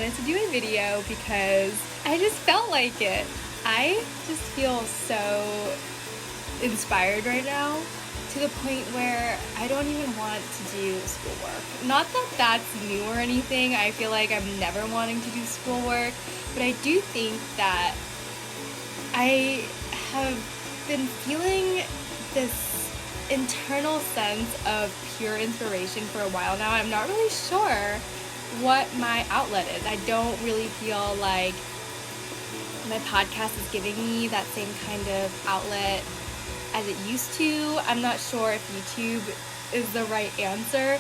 wanted to do a video because I just felt like it. I just feel so inspired right now to the point where I don't even want to do schoolwork. Not that that's new or anything. I feel like I'm never wanting to do schoolwork, but I do think that I have been feeling this internal sense of pure inspiration for a while now. I'm not really sure what my outlet is. I don't really feel like my podcast is giving me that same kind of outlet as it used to. I'm not sure if YouTube is the right answer,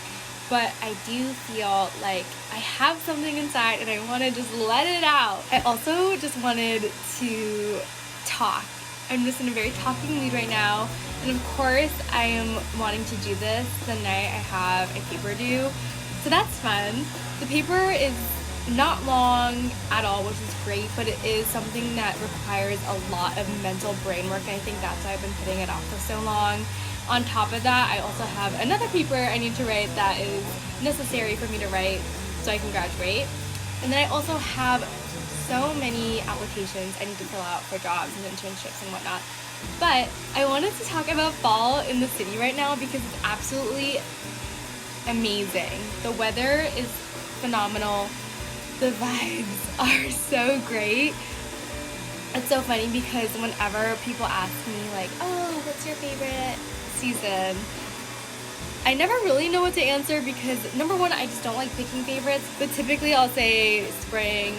but I do feel like I have something inside and I want to just let it out. I also just wanted to talk. I'm just in a very talking mood right now, and of course I am wanting to do this the night I have a paper due, so that's fun. The paper is not long at all, which is great, but it is something that requires a lot of mental brain work, and I think that's why I've been putting it off for so long. On top of that, I also have another paper I need to write that is necessary for me to write so I can graduate. And then I also have so many applications I need to fill out for jobs and internships and whatnot. But I wanted to talk about fall in the city right now because it's absolutely amazing. The weather is phenomenal. The vibes are so great. It's so funny because whenever people ask me like, oh, what's your favorite season? I never really know what to answer because number one, I just don't like picking favorites, but typically I'll say spring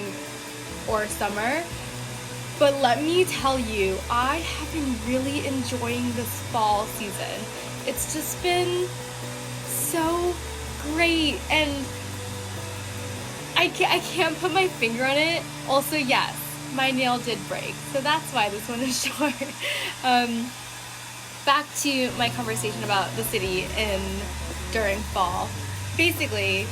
or summer. But let me tell you, I have been really enjoying this fall season. It's just been so great, and I can't put my finger on it. Also, yes, my nail did break, so that's why this one is short. Back to my conversation about the city during fall. Basically,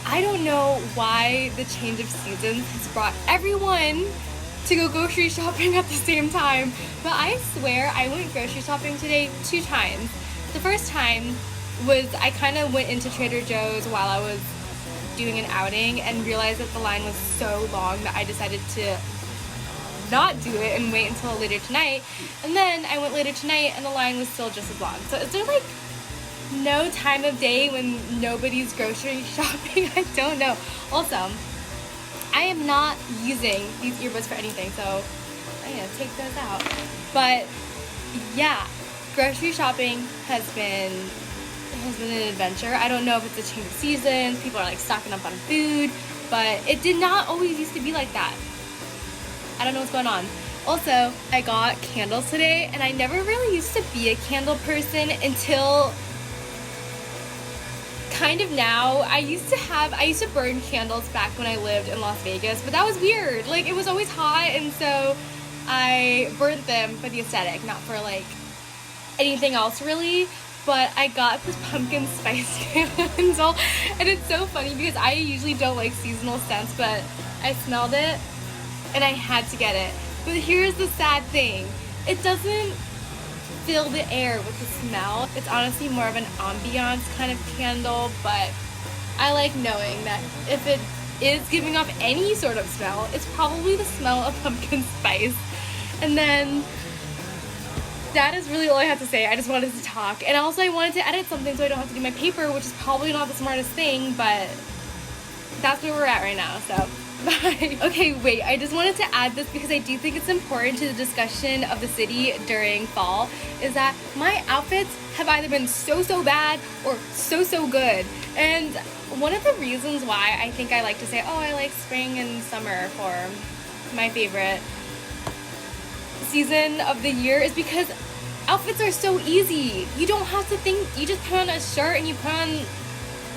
I don't know why the change of seasons has brought everyone to go grocery shopping at the same time, but I swear I went grocery shopping today 2 times. The first time was I kind of went into Trader Joe's while I was doing an outing and realized that the line was so long that I decided to not do it and wait until later tonight. And then I went later tonight and the line was still just as long. So is there like no time of day when nobody's grocery shopping? I don't know. Also, I am not using these earbuds for anything, so I'm gonna take those out. But yeah, grocery shopping has been an adventure. I don't know if it's a change of seasons, people are like stocking up on food, but it did not always used to be like that. I don't know what's going on. Also, I got candles today, and I never really used to be a candle person until kind of now. I used to burn candles back when I lived in Las Vegas, but that was weird. Like, it was always hot, and so I burnt them for the aesthetic, not for like anything else really. But I got this pumpkin spice candle, and it's so funny because I usually don't like seasonal scents, but I smelled it and I had to get it. But here's the sad thing. It doesn't fill the air with the smell. It's honestly more of an ambiance kind of candle, but I like knowing that if it is giving off any sort of smell, it's probably the smell of pumpkin spice. And then that is really all I have to say. I just wanted to talk. And also I wanted to edit something so I don't have to do my paper, which is probably not the smartest thing, but that's where we're at right now, so bye. Okay, wait, I just wanted to add this because I do think it's important to the discussion of the city during fall, is that my outfits have either been so bad or so good. And one of the reasons why I think I like to say, oh, I like spring and summer for my favorite season of the year is because outfits are so easy. You don't have to think, you just put on a shirt and you put on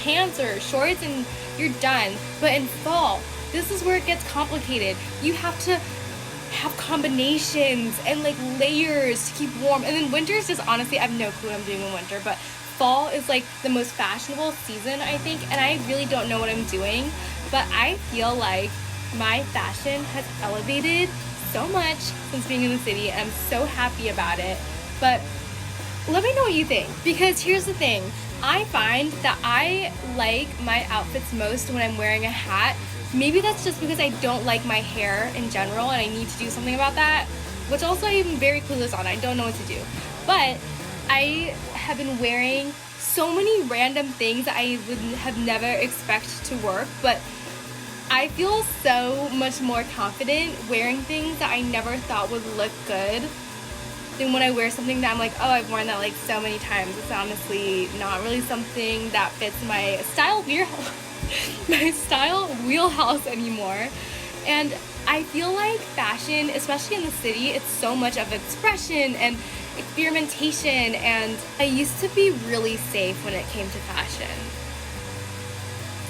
pants or shorts and you're done. But in fall, this is where it gets complicated. You have to have combinations and like layers to keep warm. And then winter is just, honestly, I have no clue what I'm doing in winter, but fall is like the most fashionable season, I think, and I really don't know what I'm doing, but I feel like my fashion has elevated so much since being in the city, and I'm so happy about it. But let me know what you think, because here's the thing. I find that I like my outfits most when I'm wearing a hat Maybe that's just because I don't like my hair in general and I need to do something about that, which also I'm very clueless on. I don't know what to do. But I have been wearing so many random things that I would have never expected to work, but I feel so much more confident wearing things that I never thought would look good than when I wear something that I'm like, oh, I've worn that like so many times. It's honestly not really something that fits my style wheelhouse anymore. And I feel like fashion, especially in the city, it's so much of expression and experimentation, and I used to be really safe when it came to fashion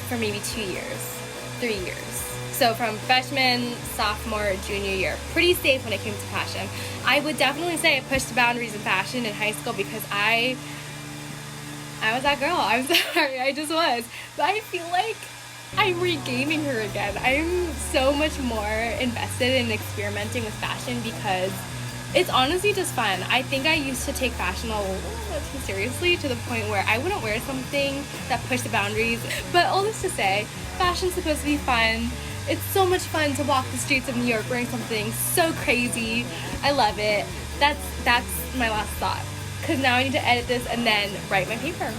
for maybe 2 years, 3 years. So from freshman, sophomore, junior year, pretty safe when it came to fashion. I would definitely say I pushed the boundaries in fashion in high school because I was that girl. I'm sorry, I just was. But I feel like I'm regaining her again. I'm so much more invested in experimenting with fashion because it's honestly just fun. I think I used to take fashion a little bit too seriously to the point where I wouldn't wear something that pushed the boundaries. But all this to say, fashion's supposed to be fun. It's so much fun to walk the streets of New York wearing something so crazy. I love it. That's my last thought. Because now I need to edit this and then write my paper.